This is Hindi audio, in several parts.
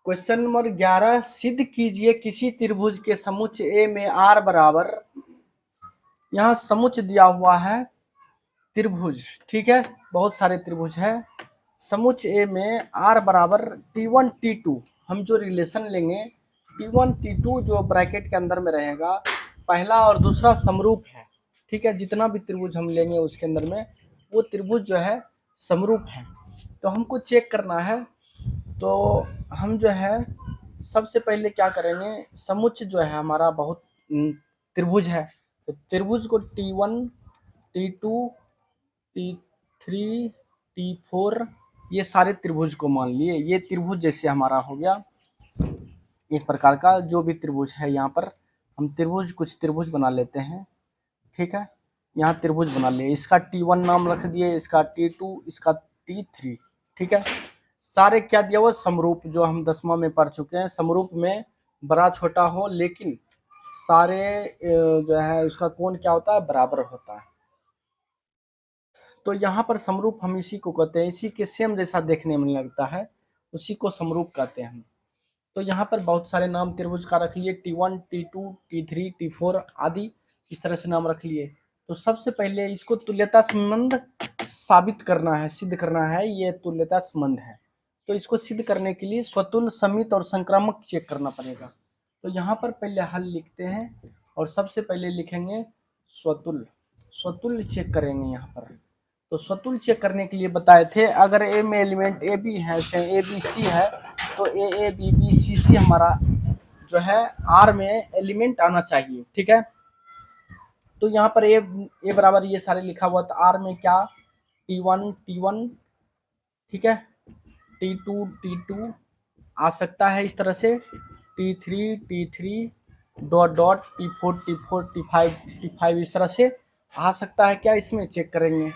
क्वेश्चन नंबर 11 सिद्ध कीजिए किसी त्रिभुज के समुच्च ए में आर बराबर, यहाँ समुच्च दिया हुआ है त्रिभुज, ठीक है, बहुत सारे त्रिभुज है। समुच्च ए में आर बराबर T1 T2, हम जो रिलेशन लेंगे T1 T2 जो ब्रैकेट के अंदर में रहेगा, पहला और दूसरा समरूप है, ठीक है। जितना भी त्रिभुज हम लेंगे उसके अंदर में वो त्रिभुज जो है समरूप है। तो हमको चेक करना है, तो हम जो है सबसे पहले क्या करेंगे, समुच्च जो है हमारा बहुत त्रिभुज है, तो त्रिभुज को T1 T2 T3 T4 ये सारे त्रिभुज को मान लिए, ये त्रिभुज जैसे हमारा हो गया एक प्रकार का जो भी त्रिभुज है। यहाँ पर हम त्रिभुज कुछ त्रिभुज बना लेते हैं, ठीक है। यहाँ त्रिभुज बना लिए, इसका T1 नाम रख दिए, इसका T2, इसका T3, ठीक है। सारे क्या दिया हुआ समरूप, जो हम 10वां में पढ़ चुके हैं, समरूप में बड़ा छोटा हो लेकिन सारे जो है उसका कोण क्या होता है, बराबर होता है। तो यहाँ पर समरूप हम इसी को कहते हैं, इसी के सेम जैसा देखने में लगता है उसी को समरूप कहते हैं हम। तो यहाँ पर बहुत सारे नाम त्रिभुज का रख लिए, T1 T2 T3 T4 आदि इस तरह से नाम रख लिए। तो सबसे पहले इसको तुल्यता संबंध साबित करना है, सिद्ध करना है, ये तुल्यता संबंध है। तो इसको सिद्ध करने के लिए स्वतुल्य, समित और संक्रामक चेक करना पड़ेगा। तो यहाँ पर पहले हल लिखते हैं और सबसे पहले लिखेंगे स्वतुल्य, स्वतुल्य चेक करेंगे यहाँ पर। तो स्वतुल्य चेक करने के लिए बताए थे, अगर ए में एलिमेंट ए बी है, चाहे ए बी सी है, तो ए बी बी सी सी हमारा जो है आर में एलिमेंट आना चाहिए, ठीक है। तो यहाँ पर ए बराबर ये सारे लिखा हुआ, तो आर में क्या T1 ठीक है, T2 आ सकता है इस तरह से, T3 dot dot T4 T5 इस तरह से आ सकता है। क्या इसमें चेक करेंगे,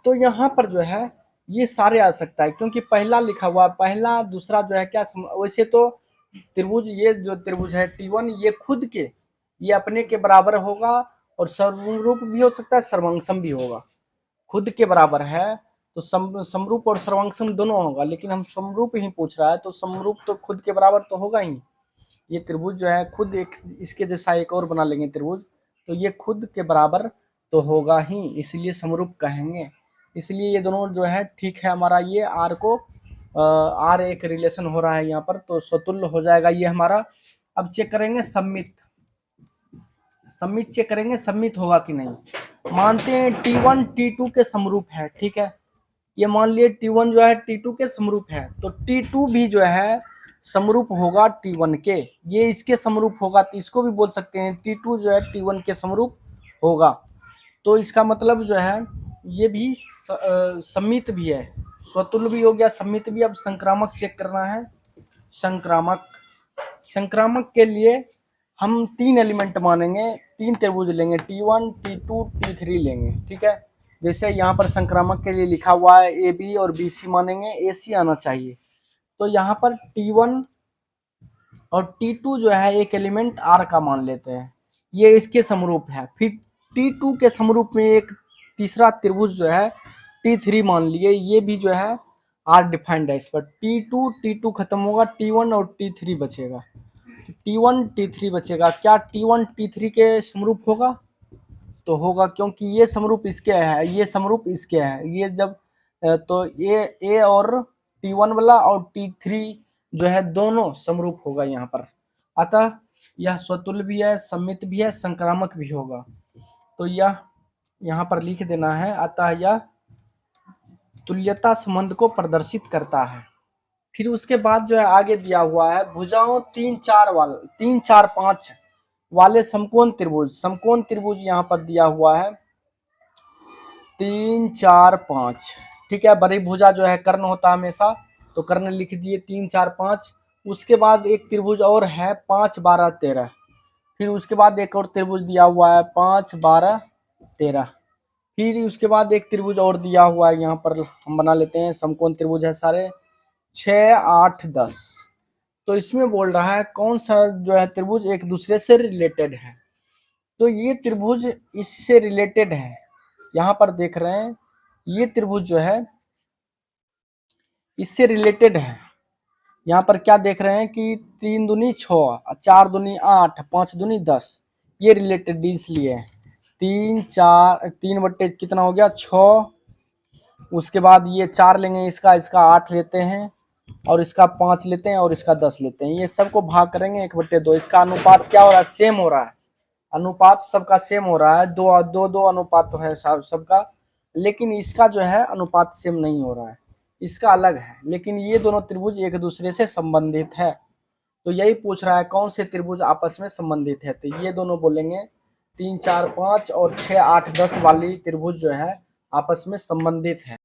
तो यहाँ पर जो है ये सारे आ सकता है, क्योंकि पहला लिखा हुआ, पहला दूसरा जो है क्या वैसे तो त्रिभुज, ये जो त्रिभुज है T1 ये खुद के, ये अपने के बराबर होगा और समरूप भी हो सकता है, सर्वांगसम भी होगा। खुद के बराबर है तो समरूप और सर्वांगसम दोनों होगा, लेकिन हम समरूप ही पूछ रहा है, तो समरूप तो खुद के बराबर तो होगा ही। ये त्रिभुज जो है खुद एक इसके जैसा एक और बना लेंगे त्रिभुज, तो ये खुद के बराबर तो होगा ही, इसलिए समरूप कहेंगे। इसलिए ये दोनों जो है ठीक है हमारा, ये आर को आर एक रिलेशन हो रहा है यहाँ पर, तो स्वतुल्य हो जाएगा ये हमारा। अब चेक करेंगे सम्मित, सम्मित चेक करेंगे सम्मित होगा कि नहीं। मानते हैं T1 T2 के समरूप है, ठीक है, ये मान लिए T1 जो है T2 के समरूप है, तो T2 भी जो है समरूप होगा T1 के, ये इसके समरूप होगा, तो इसको भी बोल सकते हैं T2 जो है T1 के समरूप होगा। तो इसका मतलब जो है ये भी सम्मित भी है, स्वतुल्य भी हो गया, सम्मित भी। अब संक्रामक चेक करना है। संक्रामक, संक्रामक के लिए हम 3 एलिमेंट मानेंगे, 3 त्रिभुज लेंगे, T1 T2 T3 लेंगे, ठीक है। जैसे यहाँ पर संक्रामक के लिए लिखा हुआ है ए बी और बी सी मानेंगे, ए सी आना चाहिए। तो यहाँ पर T1 और T2 जो है एक एलिमेंट R का मान लेते हैं, ये इसके समरूप है। फिर T2 के समरूप में एक तीसरा त्रिभुज जो है T3 मान लिए, ये भी जो है R डिफाइंड है इस पर। T2 खत्म होगा, T1 और T3 बचेगा, T1 T3 बचेगा। क्या T1 T3 के समरूप होगा, तो होगा, क्योंकि ये समरूप इसके है, ये समरूप इसके है, ये जब तो ए और T1 वाला और T3 जो है दोनों समरूप होगा यहाँ पर। अतः यह स्वतुल्य भी है, सम्मित भी है, संक्रामक भी होगा। तो यह यहाँ पर लिख देना है, अतः यह तुल्यता संबंध को प्रदर्शित करता है। फिर उसके बाद जो है आगे दिया हुआ है भुजाओं 3 4 5 वाले समकोण त्रिभुज, समकोण त्रिभुज यहाँ पर दिया हुआ है 3 4 5, ठीक है। बड़ी भुजा जो है कर्ण होता है हमेशा, तो कर्ण लिख दिए 3 4 5। उसके बाद एक त्रिभुज और है 5 12 13, फिर उसके बाद एक और त्रिभुज दिया हुआ है 5 12 13। फिर उसके बाद एक त्रिभुज और दिया हुआ है, यहाँ पर हम बना लेते हैं, समकोण त्रिभुज है सारे 6 8 10। तो इसमें बोल रहा है कौन सा जो है त्रिभुज एक दूसरे से रिलेटेड है, तो ये त्रिभुज इससे रिलेटेड है। यहाँ पर देख रहे हैं ये त्रिभुज जो है इससे रिलेटेड है, यहाँ पर क्या देख रहे हैं कि 3 दूनी 6, 4 दूनी 8, 5 दूनी 10, ये रिलेटेड इसलिए है। 3 कितना हो गया 6, उसके बाद ये 4 लेंगे, इसका 8 लेते हैं, और इसका 5 लेते हैं, और इसका 10 लेते हैं। ये सबको भाग करेंगे 1/2। इसका अनुपात क्या हो रहा है, सेम हो रहा है। अनुपात सबका सेम हो रहा है, दो दो दो अनुपात तो है सबका, लेकिन इसका जो है अनुपात सेम नहीं हो रहा है, इसका अलग है। लेकिन ये दोनों त्रिभुज एक दूसरे से संबंधित है। तो यही पूछ रहा है कौन से त्रिभुज आपस में संबंधित है। तो ये दोनों बोलेंगे 3 4 5 और 6 8 10 वाली त्रिभुज जो है आपस में संबंधित है।